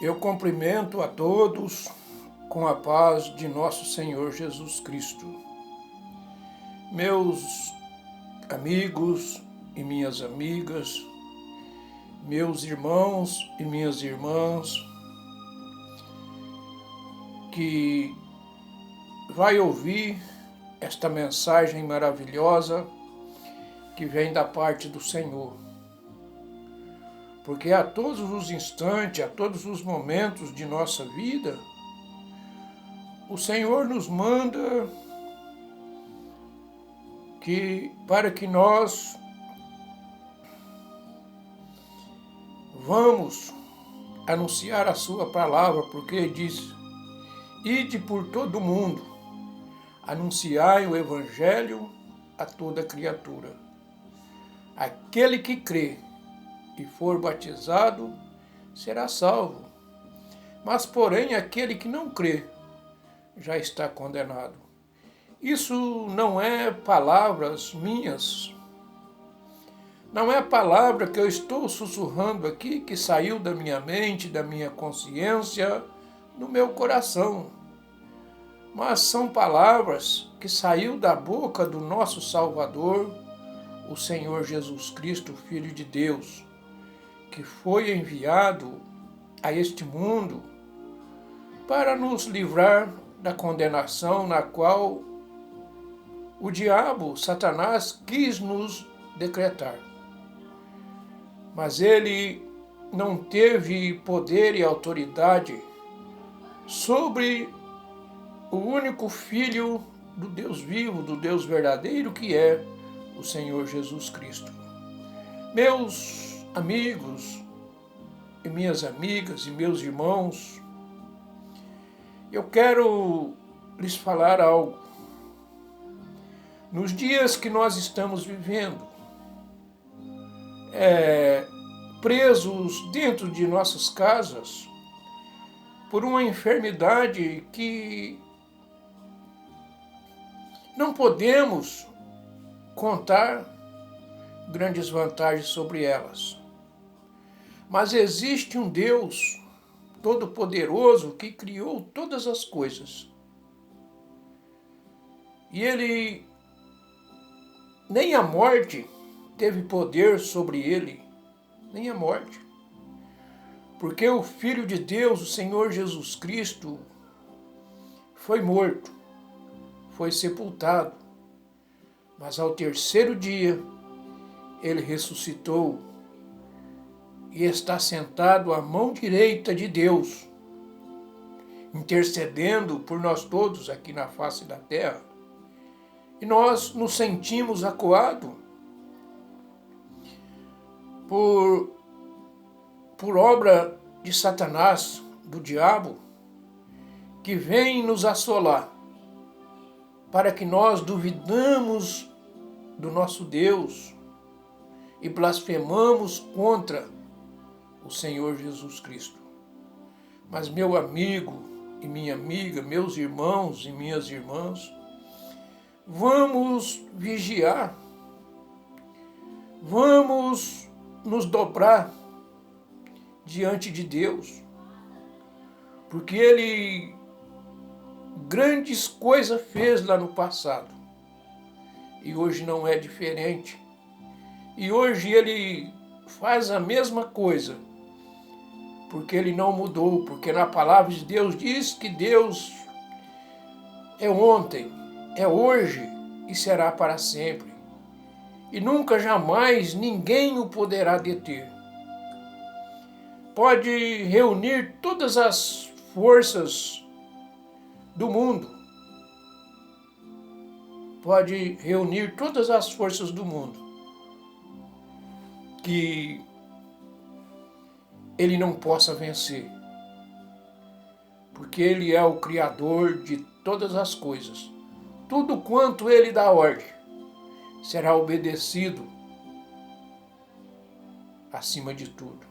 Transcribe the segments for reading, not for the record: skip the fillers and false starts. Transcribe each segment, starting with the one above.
Eu cumprimento a todos com a paz de nosso Senhor Jesus Cristo. Meus amigos e minhas amigas, meus irmãos e minhas irmãs, que vai ouvir esta mensagem maravilhosa que vem da parte do Senhor. Porque a todos os instantes, a todos os momentos de nossa vida, o Senhor nos manda para que nós vamos anunciar a sua palavra, porque diz: ide por todo o mundo, anunciai o evangelho a toda criatura. Aquele que crê e for batizado será salvo, mas porém aquele que não crê já está condenado. Isso não é palavras minhas, não é a palavra que eu estou sussurrando aqui, que saiu da minha mente, da minha consciência, do meu coração, mas são palavras que saiu da boca do nosso Salvador, o Senhor Jesus Cristo, Filho de Deus, que foi enviado a este mundo para nos livrar da condenação na qual o diabo, Satanás, quis nos decretar. Mas ele não teve poder e autoridade sobre o único Filho do Deus vivo, do Deus verdadeiro, que é o Senhor Jesus Cristo. Meus amigos e minhas amigas e meus irmãos, eu quero lhes falar algo. Nos dias que nós estamos vivendo, presos dentro de nossas casas por uma enfermidade que não podemos contar grandes vantagens sobre elas. Mas existe um Deus todo-poderoso que criou todas as coisas. E ele, nem a morte teve poder sobre ele, nem a morte. Porque o Filho de Deus, o Senhor Jesus Cristo, foi morto, foi sepultado, mas ao terceiro dia ele ressuscitou e está sentado à mão direita de Deus, intercedendo por nós todos aqui na face da terra. E nós nos sentimos acuados por obra de Satanás, do diabo, que vem nos assolar, para que nós duvidamos do nosso Deus e blasfemamos contra o Senhor Jesus Cristo. Mas meu amigo e minha amiga, meus irmãos e minhas irmãs, vamos vigiar, vamos nos dobrar diante de Deus, porque Ele grandes coisas fez lá no passado e hoje não é diferente. E hoje Ele faz a mesma coisa, porque Ele não mudou, porque na palavra de Deus diz que Deus é ontem, é hoje e será para sempre. E nunca jamais ninguém o poderá deter. Pode reunir todas as forças do mundo. Pode reunir todas as forças do mundo. Que ele não possa vencer. Porque ele é o Criador de todas as coisas. Tudo quanto ele dá ordem será obedecido acima de tudo.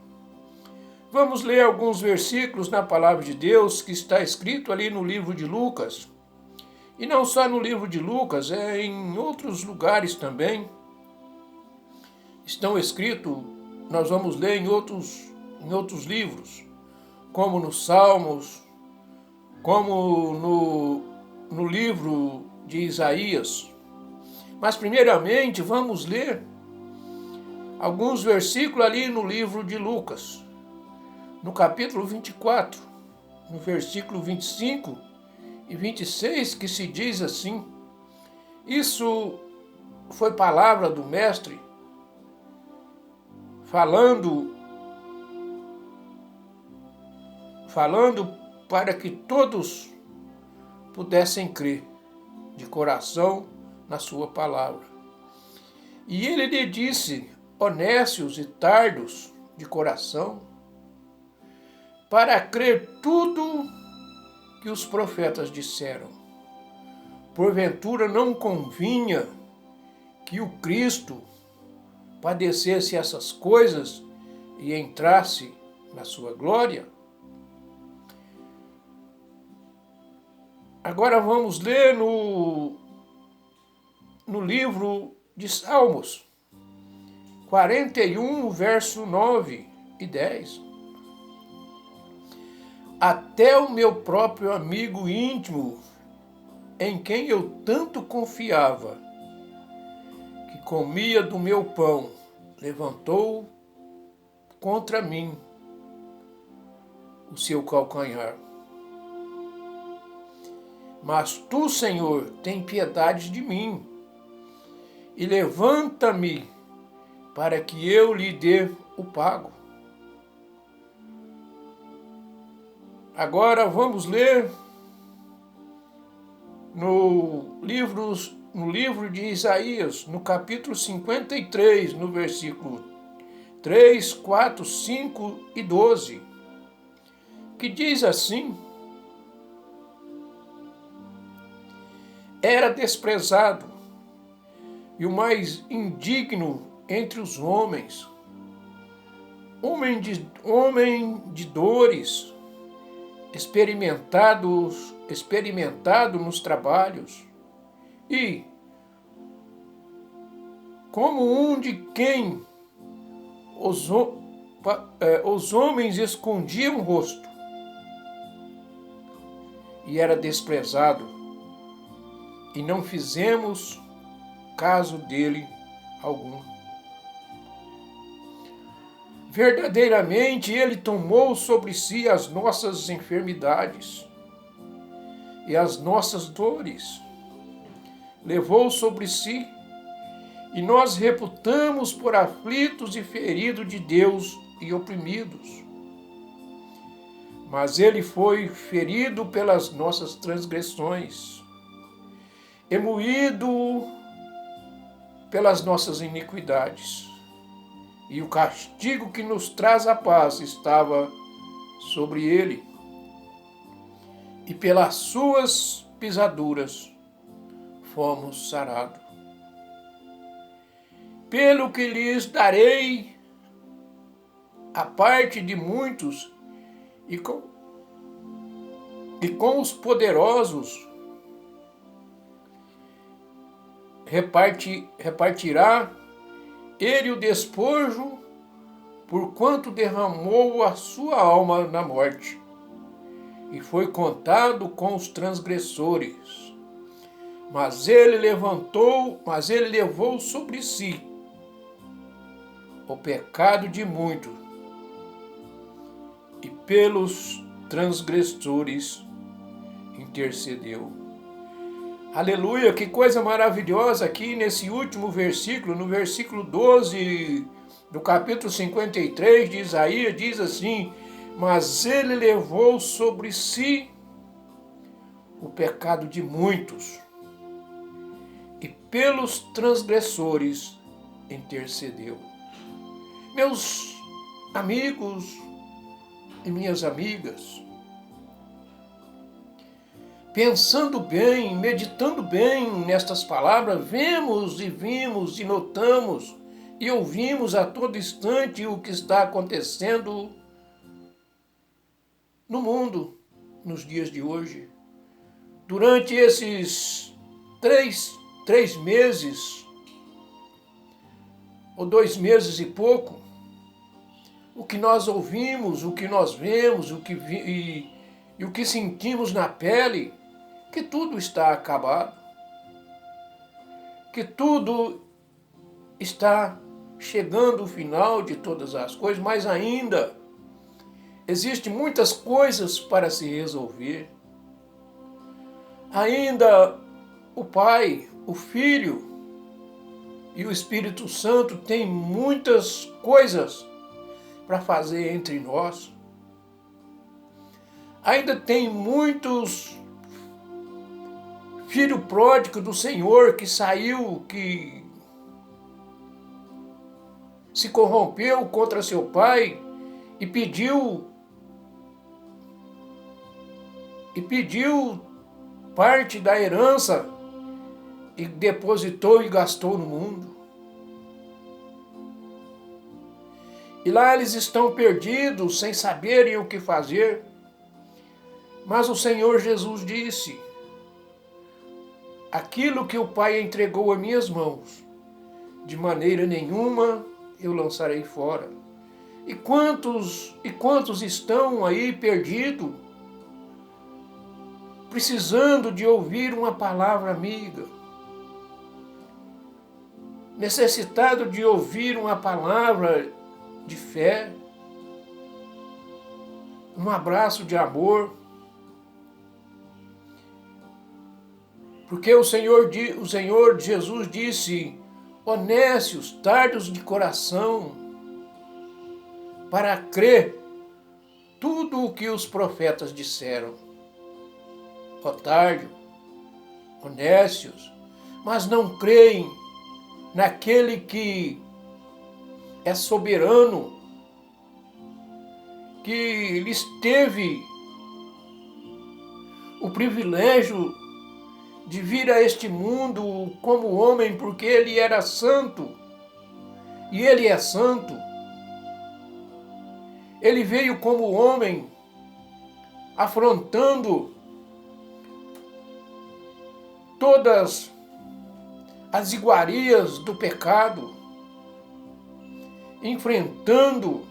Vamos ler alguns versículos na palavra de Deus que está escrito ali no livro de Lucas. E não só no livro de Lucas, em outros lugares também. Estão escritos, nós vamos ler em outros livros. como nos Salmos, como no livro de Isaías. Mas primeiramente vamos ler alguns versículos ali no livro de Lucas, no capítulo 24, no versículo 25 e 26, que se diz assim: isso foi palavra do Mestre, falando para que todos pudessem crer de coração na sua palavra. E ele lhe disse: honestos e tardos de coração, para crer tudo que os profetas disseram. Porventura não convinha que o Cristo padecesse essas coisas e entrasse na sua glória? Agora vamos ler no livro de Salmos, 41, verso 9 e 10. Até o meu próprio amigo íntimo, em quem eu tanto confiava, que comia do meu pão, levantou contra mim o seu calcanhar. Mas tu, Senhor, tem piedade de mim, e levanta-me para que eu lhe dê o pago. Agora vamos ler no livro de Isaías, no capítulo 53, no versículo 3, 4, 5 e 12, que diz assim: era desprezado e o mais indigno entre os homens, homem de dores, experimentado nos trabalhos, e como um de quem os homens escondiam o rosto, e era desprezado, e não fizemos caso dele algum. Verdadeiramente ele tomou sobre si as nossas enfermidades e as nossas dores, levou sobre si, e nós reputamos por aflitos e feridos de Deus e oprimidos. Mas ele foi ferido pelas nossas transgressões, e moído pelas nossas iniquidades, e o castigo que nos traz a paz estava sobre ele, e pelas suas pisaduras fomos sarados. Pelo que lhes darei a parte de muitos, e com os poderosos repartirá ele o despojo, porquanto derramou a sua alma na morte, e foi contado com os transgressores. Mas ele levou sobre si o pecado de muitos, e pelos transgressores intercedeu. Aleluia, que coisa maravilhosa aqui nesse último versículo, no versículo 12 do capítulo 53 de Isaías, diz assim: mas ele levou sobre si o pecado de muitos, e pelos transgressores intercedeu. Meus amigos e minhas amigas, pensando bem, meditando bem nestas palavras, vimos e notamos e ouvimos a todo instante o que está acontecendo no mundo nos dias de hoje. Durante esses três meses, ou 2 meses e pouco, o que nós ouvimos, o que nós vemos, e o que sentimos na pele, que tudo está acabado, que tudo está chegando ao final de todas as coisas, mas ainda existem muitas coisas para se resolver. Ainda o Pai, o Filho e o Espírito Santo têm muitas coisas para fazer entre nós. Ainda tem muitos filhos pródigos do Senhor que saiu, que se corrompeu contra seu pai e pediu parte da herança e depositou e gastou no mundo. E lá eles estão perdidos, sem saberem o que fazer. Mas o Senhor Jesus disse: aquilo que o Pai entregou a minhas mãos, de maneira nenhuma eu lançarei fora. E quantos estão aí perdidos, precisando de ouvir uma palavra amiga, necessitado de ouvir uma palavra de fé, um abraço de amor, porque o Senhor Jesus disse: honestos, tardos de coração, para crer tudo o que os profetas disseram. Otário, honestos, mas não creem naquele que é soberano, que lhes teve o privilégio de vir a este mundo como homem, porque ele era santo, e ele é santo. Ele veio como homem, afrontando todas as iguarias do pecado, enfrentando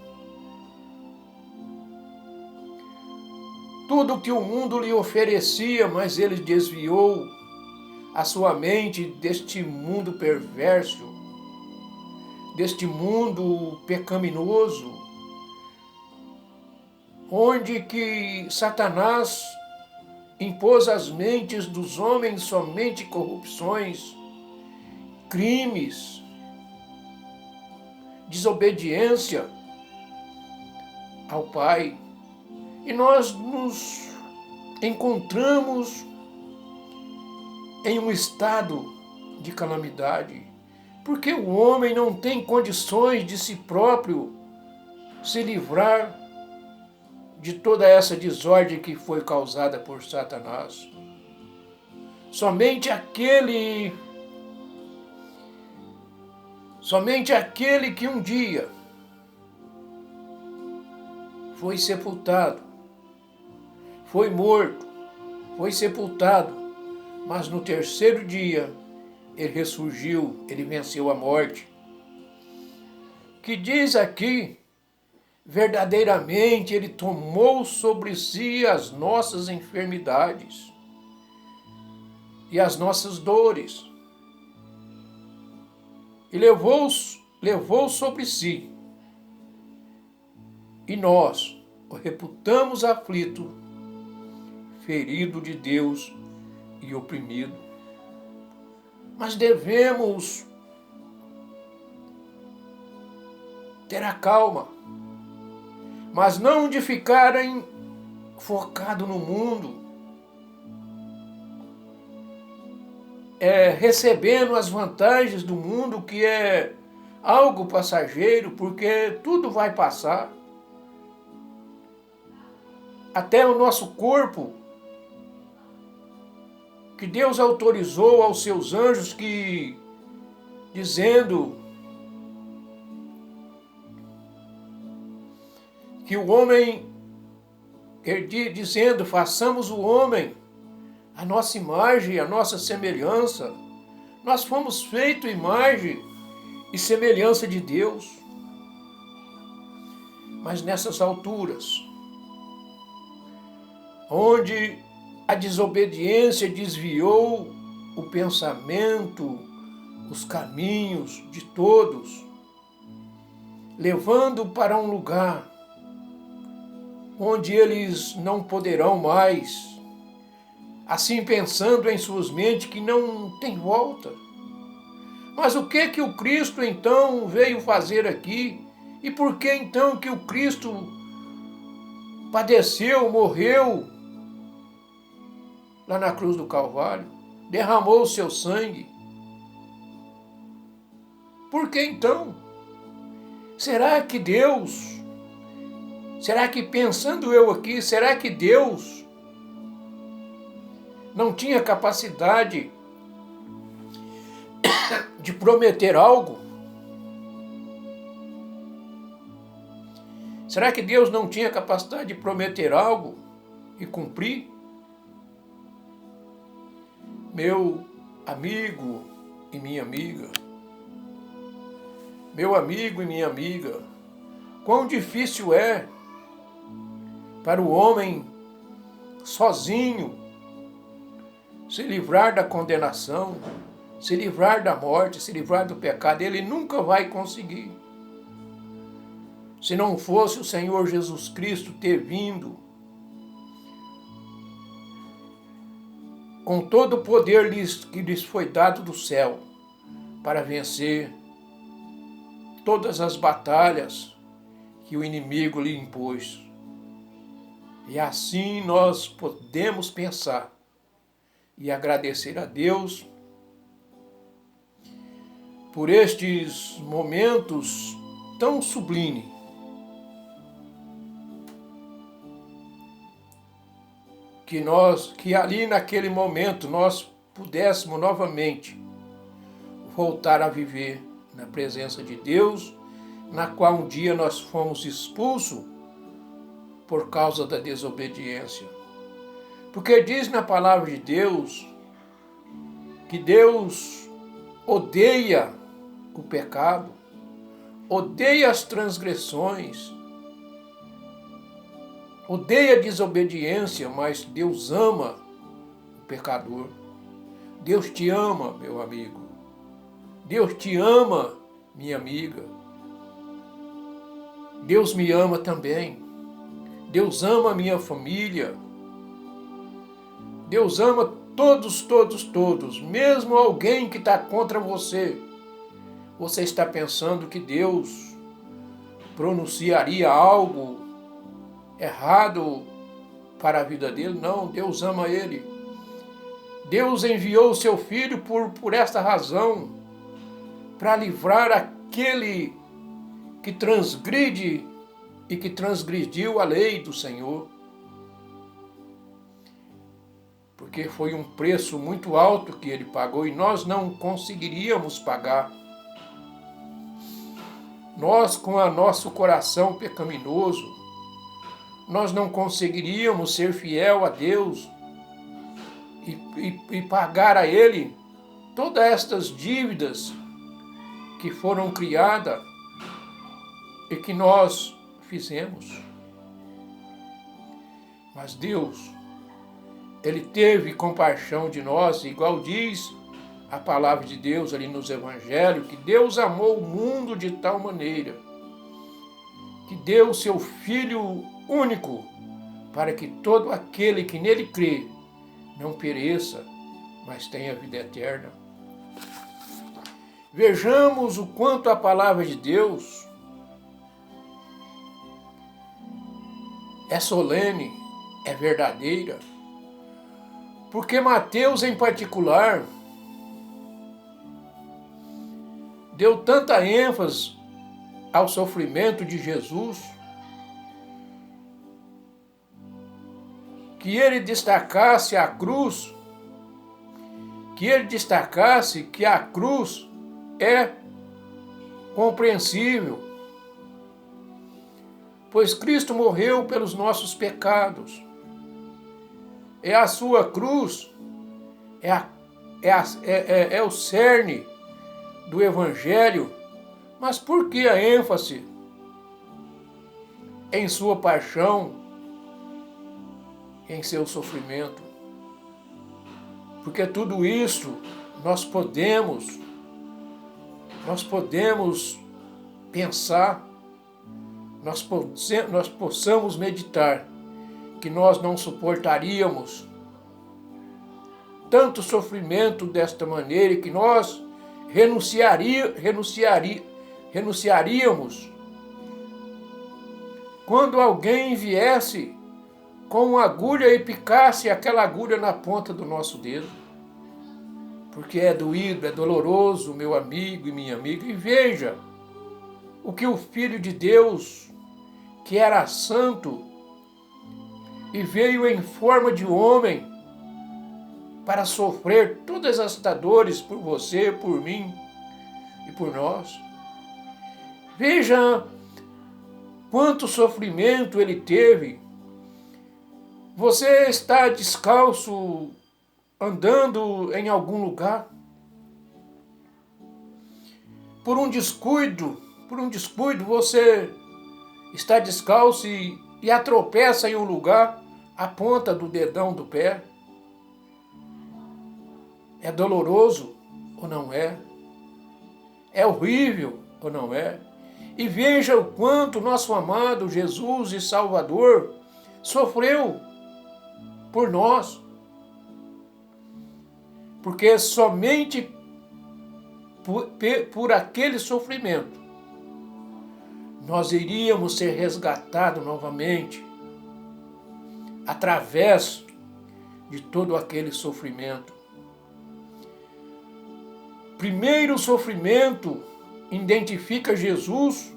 tudo que o mundo lhe oferecia, mas ele desviou a sua mente deste mundo perverso, deste mundo pecaminoso, onde que Satanás impôs às mentes dos homens somente corrupções, crimes, desobediência ao Pai. E nós nos encontramos em um estado de calamidade, porque o homem não tem condições de si próprio se livrar de toda essa desordem que foi causada por Satanás. Somente aquele que um dia foi sepultado, foi morto, foi sepultado, mas no terceiro dia ele ressurgiu, ele venceu a morte. Que diz aqui, verdadeiramente ele tomou sobre si as nossas enfermidades e as nossas dores, e levou sobre si, e nós o reputamos aflito, ferido de Deus e oprimido. Mas devemos ter a calma, mas não de ficarem focado no mundo, recebendo as vantagens do mundo, que é algo passageiro, porque tudo vai passar. Até o nosso corpo, que Deus autorizou aos seus anjos, dizendo que o homem, dizendo, façamos o homem a nossa imagem, a nossa semelhança. Nós fomos feitos imagem e semelhança de Deus. Mas nessas alturas, onde a desobediência desviou o pensamento, os caminhos de todos, levando para um lugar onde eles não poderão mais, assim pensando em suas mentes que não tem volta. Mas o que o Cristo então veio fazer aqui? E por que então que o Cristo padeceu, morreu lá na cruz do Calvário, derramou o seu sangue? Por que então? Será que pensando eu aqui, será que Deus não tinha capacidade de prometer algo? Será que Deus não tinha capacidade de prometer algo e cumprir? Meu amigo e minha amiga, meu amigo e minha amiga, quão difícil é para o homem sozinho se livrar da condenação, se livrar da morte, se livrar do pecado. Ele nunca vai conseguir. Se não fosse o Senhor Jesus Cristo ter vindo com todo o poder que lhes foi dado do céu para vencer todas as batalhas que o inimigo lhe impôs. E assim nós podemos pensar e agradecer a Deus por estes momentos tão sublimes que ali naquele momento nós pudéssemos novamente voltar a viver na presença de Deus, na qual um dia nós fomos expulsos por causa da desobediência. Porque diz na palavra de Deus que Deus odeia o pecado, odeia as transgressões, odeia a desobediência, mas Deus ama o pecador. Deus te ama, meu amigo. Deus te ama, minha amiga. Deus me ama também. Deus ama a minha família. Deus ama todos. Mesmo alguém que está contra você. Você está pensando que Deus pronunciaria algo errado para a vida dele? Não, Deus ama ele. Deus enviou o seu Filho por esta razão, para livrar aquele que transgride e que transgrediu a lei do Senhor. Porque foi um preço muito alto que ele pagou e nós não conseguiríamos pagar. Nós, com o nosso coração pecaminoso, nós não conseguiríamos ser fiel a Deus e pagar a Ele todas estas dívidas que foram criadas e que nós fizemos. Mas Deus, Ele teve compaixão de nós, igual diz a palavra de Deus ali nos Evangelhos, que Deus amou o mundo de tal maneira que deu o seu Filho único para que todo aquele que nele crê não pereça, mas tenha vida eterna. Vejamos o quanto a palavra de Deus é solene, é verdadeira, porque Mateus, em particular, deu tanta ênfase ao sofrimento de Jesus, que ele destacasse a cruz, que ele destacasse que a cruz é compreensível, pois Cristo morreu pelos nossos pecados. É a sua cruz, é o cerne do Evangelho. Mas por que a ênfase em sua paixão, em seu sofrimento. Porque tudo isso nós podemos pensar, nós possamos meditar, que nós não suportaríamos tanto sofrimento desta maneira e que nós renunciaríamos quando alguém viesse com uma agulha e picasse aquela agulha na ponta do nosso dedo. Porque é doído, é doloroso, meu amigo e minha amiga. E veja o que o Filho de Deus, que era santo e veio em forma de homem, para sofrer todas estas dores por você, por mim e por nós. Veja quanto sofrimento ele teve. Você está descalço, andando em algum lugar. Por um descuido, você está descalço e atropeça em um lugar a ponta do dedão do pé. É doloroso ou não é? É horrível ou não é? E veja o quanto nosso amado Jesus e Salvador sofreu por nós. Porque somente por aquele sofrimento nós iríamos ser resgatados novamente através de todo aquele sofrimento. Primeiro sofrimento identifica Jesus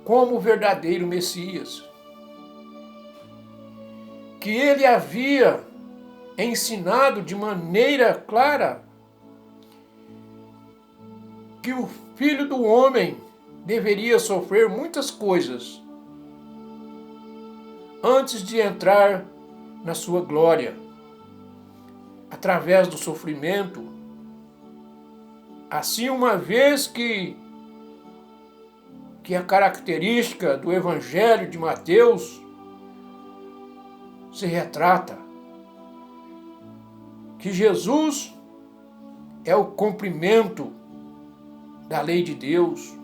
como o verdadeiro Messias, que ele havia ensinado de maneira clara que o Filho do Homem deveria sofrer muitas coisas antes de entrar na sua glória. Através do sofrimento, assim, uma vez que a característica do Evangelho de Mateus se retrata, que Jesus é o cumprimento da lei de Deus,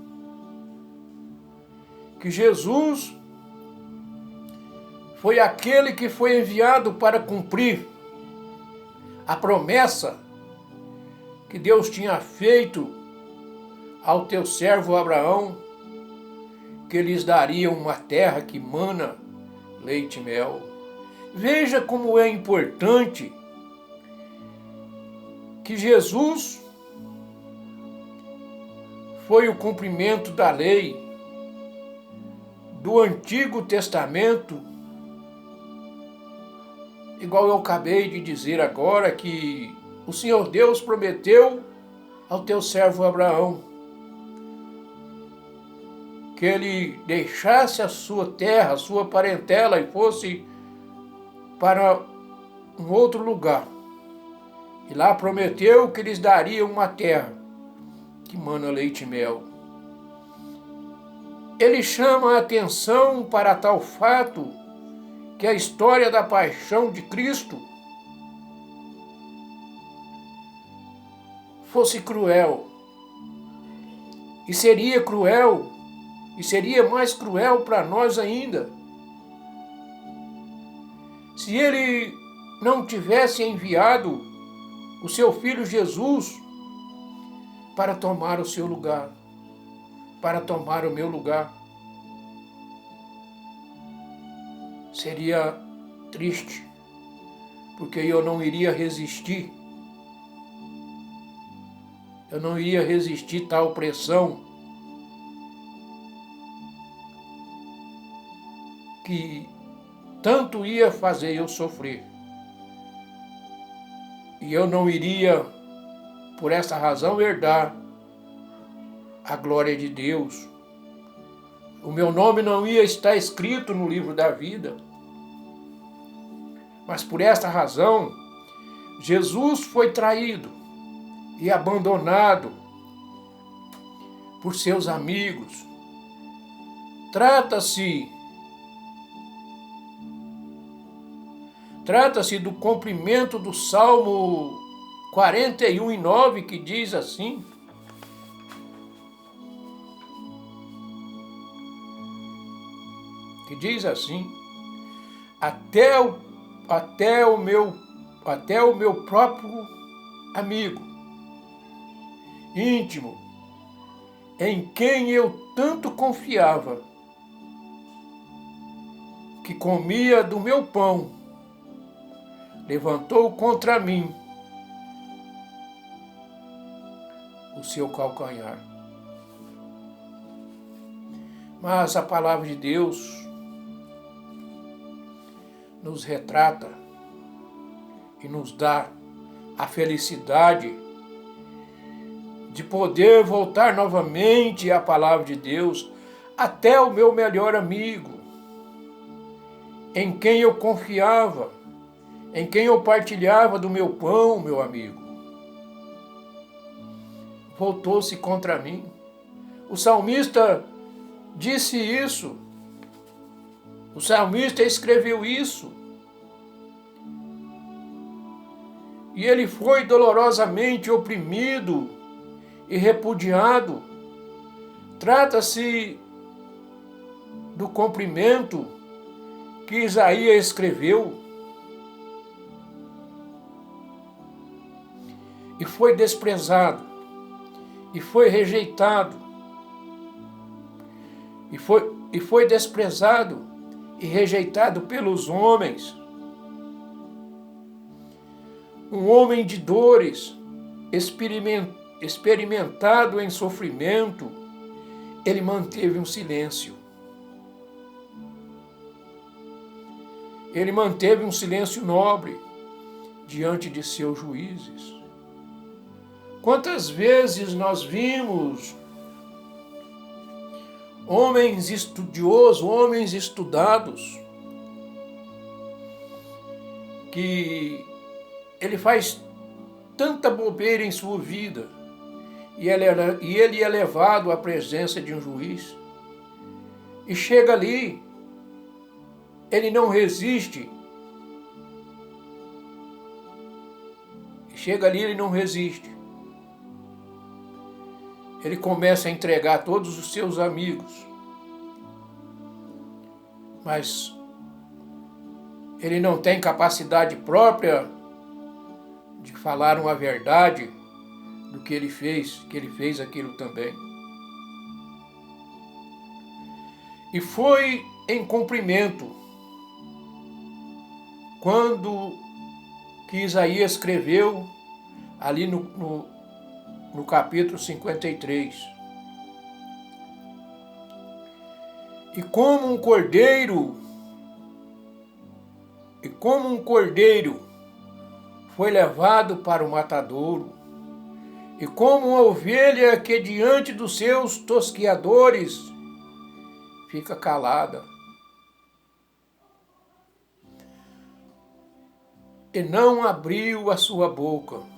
que Jesus foi aquele que foi enviado para cumprir a promessa que Deus tinha feito ao teu servo Abraão, que lhes daria uma terra que mana leite e mel. Veja como é importante que Jesus foi o cumprimento da lei do Antigo Testamento, igual eu acabei de dizer agora, que o Senhor Deus prometeu ao teu servo Abraão que ele deixasse a sua terra, a sua parentela e fosse para um outro lugar. E lá prometeu que lhes daria uma terra que mana leite e mel. Ele chama a atenção para tal fato que a história da paixão de Cristo fosse cruel. E seria cruel, e seria mais cruel para nós ainda, se ele não tivesse enviado o seu Filho Jesus para tomar o seu lugar, para tomar o meu lugar. Seria triste, porque eu não iria resistir. Eu não iria resistir tal pressão que tanto ia fazer eu sofrer. E eu não iria, por essa razão, herdar a glória de Deus. O meu nome não ia estar escrito no livro da vida. Mas por essa razão, Jesus foi traído e abandonado por seus amigos. Trata-se Trata-se do cumprimento do Salmo 41:9, que diz assim: até o meu próprio amigo íntimo, em quem eu tanto confiava, que comia do meu pão, levantou contra mim o seu calcanhar. Mas a palavra de Deus nos retrata e nos dá a felicidade de poder voltar novamente à palavra de Deus, até o meu melhor amigo, em quem eu confiava, em quem eu partilhava do meu pão, meu amigo, voltou-se contra mim. O salmista disse isso. O salmista escreveu isso. E ele foi dolorosamente oprimido e repudiado. Trata-se do cumprimento que Isaías escreveu. E foi desprezado, e foi rejeitado, e foi desprezado e rejeitado pelos homens. Um homem de dores, experimentado em sofrimento, ele manteve um silêncio. Ele manteve um silêncio nobre diante de seus juízes. Quantas vezes nós vimos homens estudiosos, homens estudados, que ele faz tanta bobeira em sua vida e ele é levado à presença de um juiz e chega ali, ele não resiste. Ele começa a entregar todos os seus amigos, mas ele não tem capacidade própria de falar uma verdade do que ele fez aquilo também. E foi em cumprimento quando que Isaías escreveu ali no capítulo 53. E como um cordeiro foi levado para o matadouro, e como uma ovelha que diante dos seus tosquiadores fica calada, e não abriu a sua boca,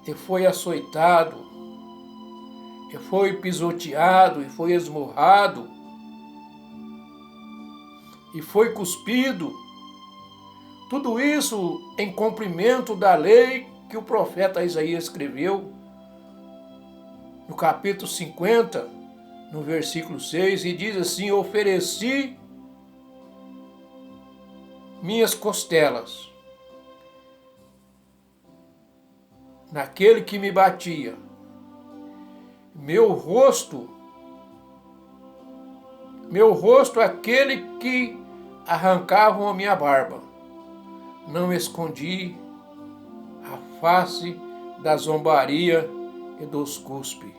e foi açoitado, e foi pisoteado, e foi esmurrado, e foi cuspido. Tudo isso em cumprimento da lei que o profeta Isaías escreveu no capítulo 50, no versículo 6, e diz assim: ofereci minhas costelas naquele que me batia, meu rosto àquele que arrancava a minha barba. Não escondi a face da zombaria e dos cuspe.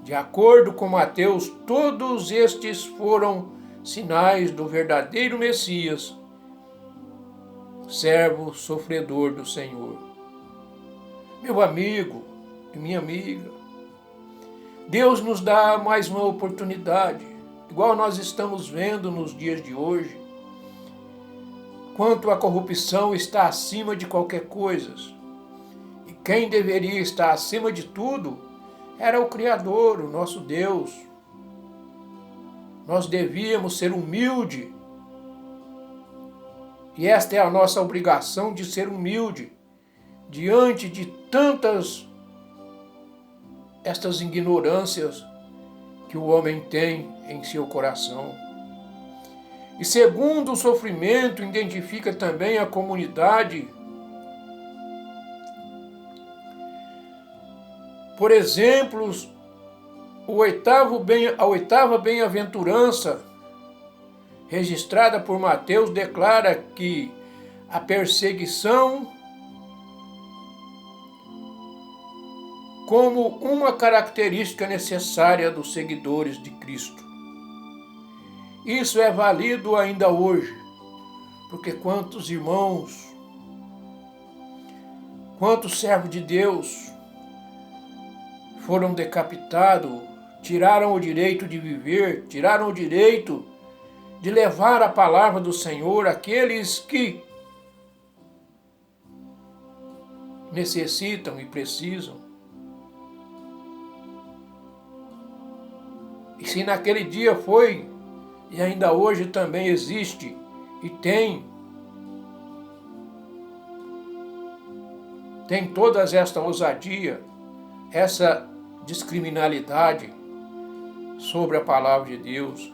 De acordo com Mateus, todos estes foram sinais do verdadeiro Messias, servo sofredor do Senhor. Meu amigo e minha amiga, Deus nos dá mais uma oportunidade, igual nós estamos vendo nos dias de hoje, quanto a corrupção está acima de qualquer coisa. E quem deveria estar acima de tudo era o Criador, o nosso Deus. Nós devíamos ser humildes E esta é a nossa obrigação de ser humilde diante de estas ignorâncias que o homem tem em seu coração. E segundo o sofrimento, identifica também a comunidade. Por exemplo, a oitava bem-aventurança, registrada por Mateus, declara que a perseguição como uma característica necessária dos seguidores de Cristo. Isso é válido ainda hoje, porque quantos irmãos, quantos servos de Deus foram decapitados, tiraram o direito de viver, tiraram o direito de levar a palavra do Senhor àqueles que necessitam e precisam. E se naquele dia foi, e ainda hoje também existe, e tem todas esta ousadia, essa discriminalidade sobre a palavra de Deus.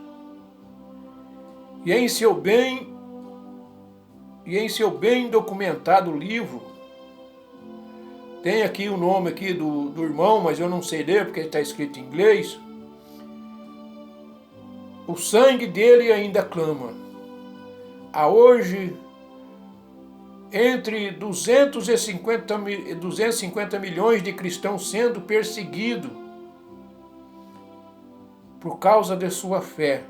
E em seu bem documentado livro, tem aqui o nome aqui do irmão, mas eu não sei ler porque está escrito em inglês. O sangue dele ainda clama. Há hoje entre 250 milhões de cristãos sendo perseguidos por causa de sua fé,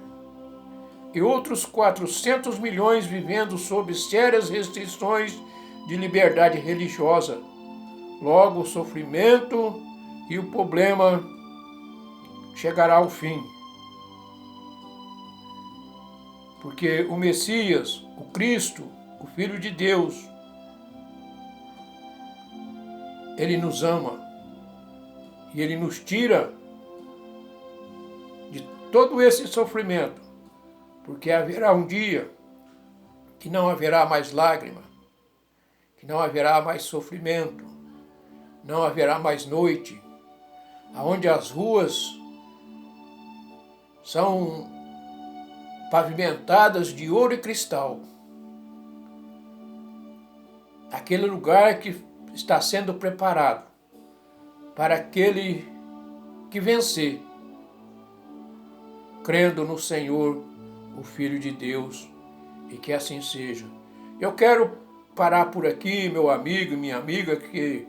e outros 400 milhões vivendo sob sérias restrições de liberdade religiosa. Logo, o sofrimento e o problema chegará ao fim. Porque o Messias, o Cristo, o Filho de Deus, Ele nos ama e Ele nos tira de todo esse sofrimento, porque haverá um dia que não haverá mais lágrima, que não haverá mais sofrimento, não haverá mais noite, aonde as ruas são pavimentadas de ouro e cristal. Aquele lugar que está sendo preparado para aquele que vencer, crendo no Senhor, o Filho de Deus, e que assim seja. Eu quero parar por aqui, meu amigo e minha amiga, que